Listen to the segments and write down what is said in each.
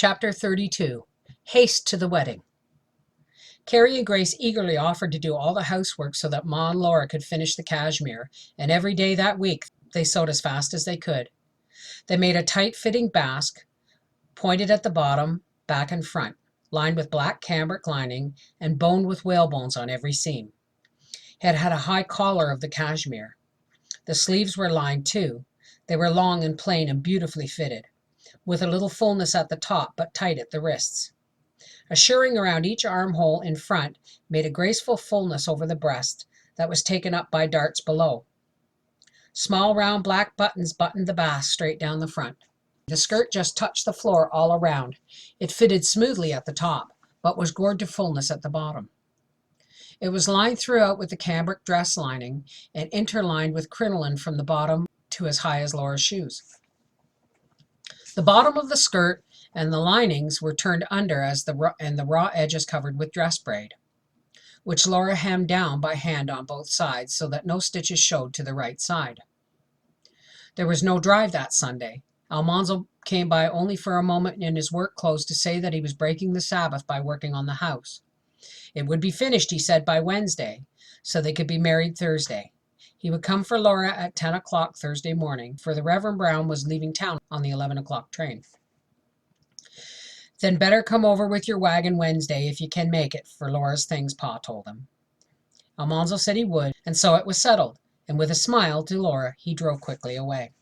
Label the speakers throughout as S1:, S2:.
S1: Chapter 32. Haste to the Wedding. Carrie and Grace eagerly offered to do all the housework so that Ma and Laura could finish the cashmere, and every day that week they sewed as fast as they could. They made a tight-fitting basque, pointed at the bottom, back and front, lined with black cambric lining and boned with whalebones on every seam. It had a high collar of the cashmere. The sleeves were lined too. They were long and plain and beautifully fitted, with a little fullness at the top but tight at the wrists. A shirring around each armhole in front made a graceful fullness over the breast that was taken up by darts below. Small round black buttons buttoned the basque straight down the front. The skirt just touched the floor all around. It fitted smoothly at the top, but was gored to fullness at the bottom. It was lined throughout with the cambric dress lining and interlined with crinoline from the bottom to as high as Laura's shoes. The bottom of the skirt and the linings were turned under and the raw edges covered with dress braid, which Laura hemmed down by hand on both sides so that no stitches showed to the right side. There was no drive that Sunday. Almanzo came by only for a moment in his work clothes to say that he was breaking the Sabbath by working on the house. It would be finished, he said, by Wednesday, so they could be married Thursday. He would come for Laura at 10 o'clock Thursday morning, for the Reverend Brown was leaving town on the 11 o'clock train. Then better come over with your wagon Wednesday if you can make it for Laura's things, Pa told him. Almanzo said he would, and so it was settled, and with a smile to Laura, he drove quickly away.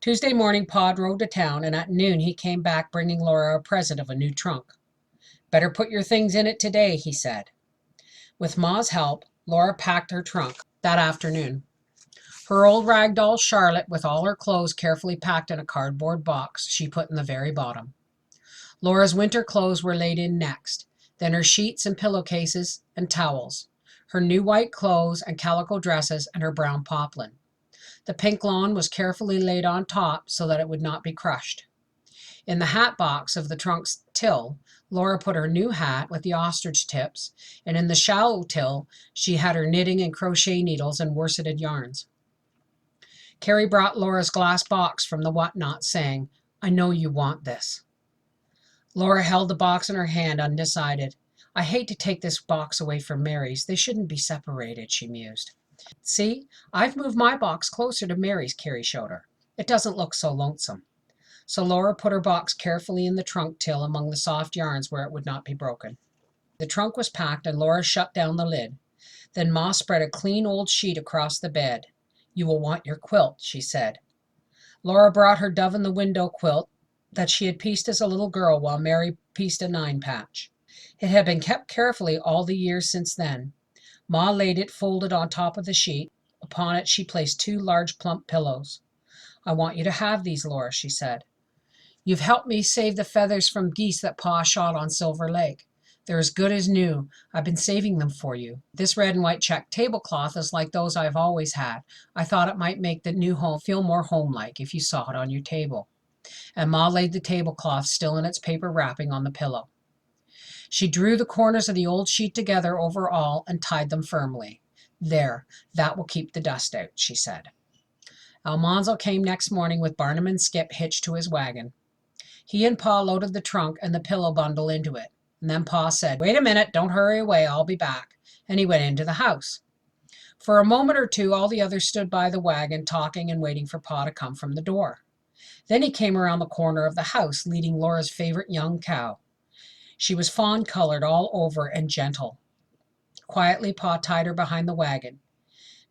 S1: Tuesday morning, Pa drove to town, and at noon he came back bringing Laura a present of a new trunk. Better put your things in it today, he said. With Ma's help, Laura packed her trunk that afternoon. Her old rag doll Charlotte, with all her clothes carefully packed in a cardboard box, she put in the very bottom. Laura's winter clothes were laid in next, then her sheets and pillowcases and towels, her new white clothes and calico dresses, and her brown poplin. The pink lawn was carefully laid on top so that it would not be crushed. In the hat box of the trunk's till, Laura put her new hat with the ostrich tips, and in the shallow till she had her knitting and crochet needles and worseted yarns. Carrie brought Laura's glass box from the whatnot, saying, "I know you want this." Laura held the box in her hand, undecided. "I hate to take this box away from Mary's. They shouldn't be separated," she mused. "See, I've moved my box closer to Mary's," Carrie showed her. "It doesn't look so lonesome." So Laura put her box carefully in the trunk till among the soft yarns where it would not be broken. The trunk was packed and Laura shut down the lid. Then Ma spread a clean old sheet across the bed. "You will want your quilt," she said. Laura brought her dove-in-the-window quilt that she had pieced as a little girl while Mary pieced a 9-patch. It had been kept carefully all the years since then. Ma laid it folded on top of the sheet. Upon it she placed 2 large plump pillows. "I want you to have these, Laura," she said. "You've helped me save the feathers from geese that Pa shot on Silver Lake. They're as good as new. I've been saving them for you. This red and white check tablecloth is like those I've always had. I thought it might make the new home feel more home-like if you saw it on your table." And Ma laid the tablecloth, still in its paper wrapping, on the pillow. She drew the corners of the old sheet together over all and tied them firmly. "There, that will keep the dust out," she said. Almanzo came next morning with Barnum and Skip hitched to his wagon. He and Pa loaded the trunk and the pillow bundle into it, and then Pa said, "Wait a minute, don't hurry away, I'll be back," and he went into the house. For a moment or two all the others stood by the wagon, talking and waiting for Pa to come from the door. Then he came around the corner of the house, leading Laura's favorite young cow. She was fawn-colored all over and gentle. Quietly Pa tied her behind the wagon,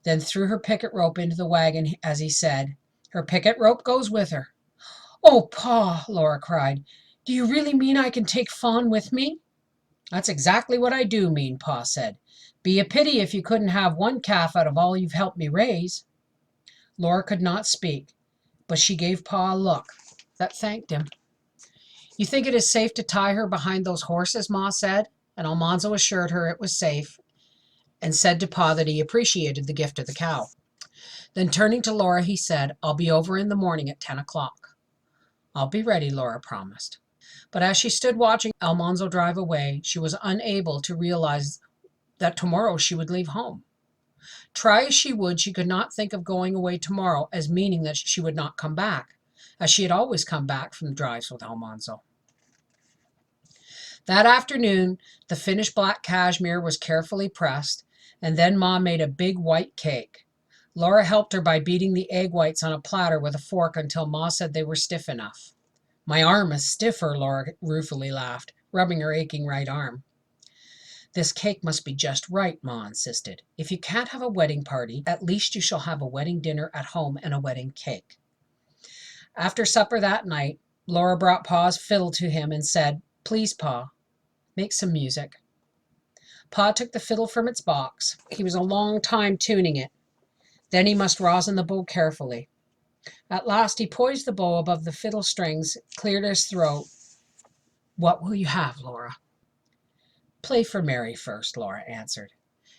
S1: then threw her picket rope into the wagon as he said, "Her picket rope goes with her." "Oh, Pa," Laura cried, "do you really mean I can take Fawn with me?" "That's exactly what I do mean," Pa said. "Be a pity if you couldn't have one calf out of all you've helped me raise." Laura could not speak, but she gave Pa a look that thanked him. "You think it is safe to tie her behind those horses?" Ma said, and Almanzo assured her it was safe and said to Pa that he appreciated the gift of the cow. Then turning to Laura, he said, "I'll be over in the morning at 10 o'clock. "I'll be ready," Laura promised. But as she stood watching Almanzo drive away, she was unable to realize that tomorrow she would leave home. Try as she would, she could not think of going away tomorrow as meaning that she would not come back, as she had always come back from drives with Almanzo. That afternoon, the finished black cashmere was carefully pressed, and then Ma made a big white cake. Laura helped her by beating the egg whites on a platter with a fork until Ma said they were stiff enough. My arm is stiffer, Laura ruefully laughed, rubbing her aching right arm. This cake must be just right, Ma insisted. If you can't have a wedding party, at least you shall have a wedding dinner at home and a wedding cake. After supper that night, Laura brought Pa's fiddle to him and said, "Please, Pa, make some music." Pa took the fiddle from its box. He was a long time tuning it. Then he must rosin the bow carefully. At last he poised the bow above the fiddle strings, cleared his throat. "What will you have, Laura?" "Play for Mary first," Laura answered,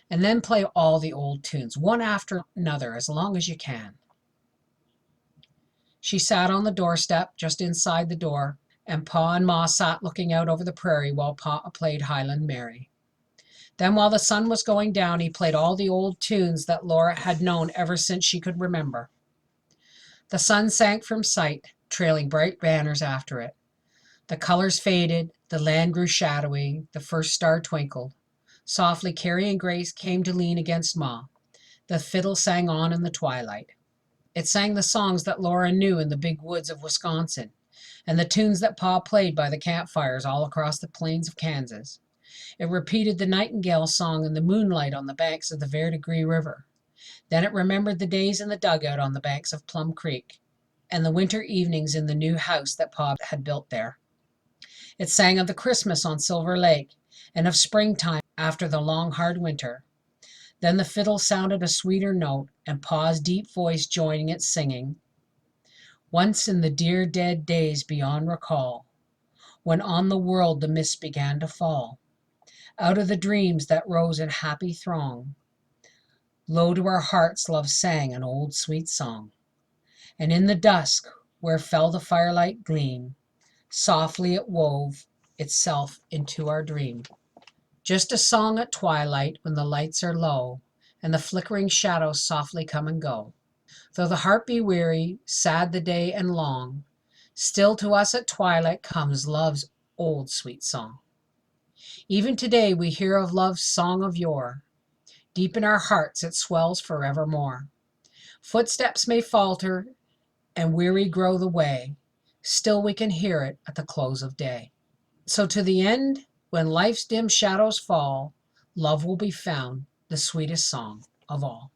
S1: "and then play all the old tunes, one after another, as long as you can." She sat on the doorstep, just inside the door, and Pa and Ma sat looking out over the prairie while Pa played Highland Mary. Then, while the sun was going down, he played all the old tunes that Laura had known ever since she could remember. The sun sank from sight, trailing bright banners after it. The colors faded, the land grew shadowy, the first star twinkled. Softly Carrie and Grace came to lean against Ma. The fiddle sang on in the twilight. It sang the songs that Laura knew in the big woods of Wisconsin, and the tunes that Pa played by the campfires all across the plains of Kansas. It repeated the nightingale song in the moonlight on the banks of the Verdigris River. Then it remembered the days in the dugout on the banks of Plum Creek, and the winter evenings in the new house that Pa had built there. It sang of the Christmas on Silver Lake, and of springtime after the long hard winter. Then the fiddle sounded a sweeter note, and Pa's deep voice joining it, singing, "Once in the dear dead days beyond recall, when on the world the mists began to fall, out of the dreams that rose in happy throng, low to our hearts love sang an old sweet song. And in the dusk, where fell the firelight gleam, softly it wove itself into our dream. Just a song at twilight when the lights are low, and the flickering shadows softly come and go. Though the heart be weary, sad the day and long, still to us at twilight comes love's old sweet song. Even today we hear of love's song of yore. Deep in our hearts it swells forevermore. Footsteps may falter and weary grow the way, still we can hear it at the close of day. So to the end, when life's dim shadows fall, love will be found, the sweetest song of all.